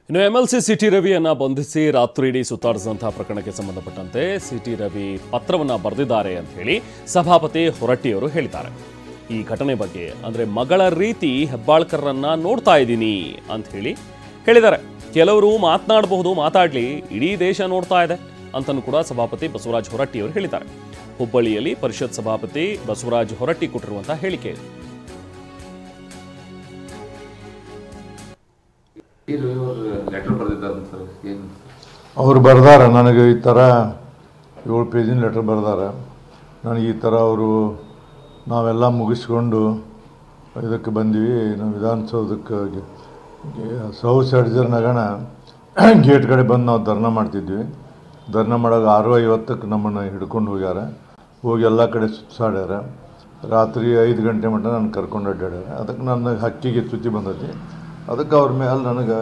ಇನ್ನು MLC city ರವಿಯನ್ನ ಬಂಧಿಸಿ ರಾತ್ರಿಯಿಡೀ ಸುತ್ತಾಡಿಸಿದಂತಹ ಪ್ರಕರಣಕ್ಕೆ ಸಂಬಂಧಪಟ್ಟಂತೆ ಸಿಟಿ ರವಿ ಪತ್ರವನ್ನ ಬರೆದಿದ್ದಾರೆ ಅಂತ ಹೇಳಿ ಸಭಾಪತಿ ಹೊರಟ್ಟಿಯವರು ಹೇಳಿದ್ದಾರೆ. ಈ ಘಟನೆ ಬಗ್ಗೆ ಅಂದ್ರೆ ಮಗಳ ರೀತಿ ಹೆಬ್ಬಾಳ್ಕರ್ರನ್ನ ನೋಡ್ತಾ ಇದ್ದೀನಿ ಅಂತ ಹೇಳಿದ್ದಾರೆ. ಕೆಲವರು ಮಾತನಾಡಬಹುದು, ಮಾತಾಡ್ಲಿ, ಇಡೀ ದೇಶ ನೋಡ್ತಾ ಇದೆ ಅಂತನೂ ಕೂಡ ಸಭಾಪತಿ ಬಸವರಾಜ ಹೊರಟ್ಟಿಯವರು ಹೇಳಿದ್ದಾರೆ. ಹುಬ್ಬಳ್ಳಿಯಲ್ಲಿ ಪರಿಷತ್ ಸಭಾಪತಿ ಬಸವರಾಜ ಹೊರಟ್ಟಿ ಕೊಟ್ಟಿರುವಂತಹ ಹೇಳಿಕೆ ಇದು. ಅವರು ಬರ್ದಾರ ನನಗೆ ಈ ಥರ 7 ಪೇಜಿನ ಲೆಟರ್ ಬರ್ದಾರ. ನನಗೆ ಈ ಥರ ಅವರು ನಾವೆಲ್ಲ ಮುಗಿಸ್ಕೊಂಡು ಇದಕ್ಕೆ ಬಂದ್ವಿ. ನಾವು ವಿಧಾನಸೌಧಕ್ಕೆ ಸೌತ್ ಸಡ್ಜರ್ ನಗಣ ಗೇಟ್ ಕಡೆ ಬಂದು ನಾವು ಧರ್ನಾ ಮಾಡ್ತಿದ್ವಿ. ಧರ್ನಾ ಮಾಡೋಕೆ 6:50ಕ್ಕೆ ನಮ್ಮನ್ನು ಹಿಡ್ಕೊಂಡು ಹೋಗ್ಯಾರ. ಹೋಗಿ ಎಲ್ಲ ಕಡೆ ಸುತ್ತಾಡ್ಯಾರ. ರಾತ್ರಿ 5 ಗಂಟೆ ಮಟ್ಟ ನಾನು ಕರ್ಕೊಂಡು ಅಡ್ಡಾಡ್ಯಾರ. ಅದಕ್ಕೆ ನನ್ನ ಹಕ್ಕಿಗೆ ಚ್ಯುತಿ ಬಂದೈತಿ. ಅದಕ್ಕೆ ಅವ್ರ ಮೇಲೆ ನನಗೆ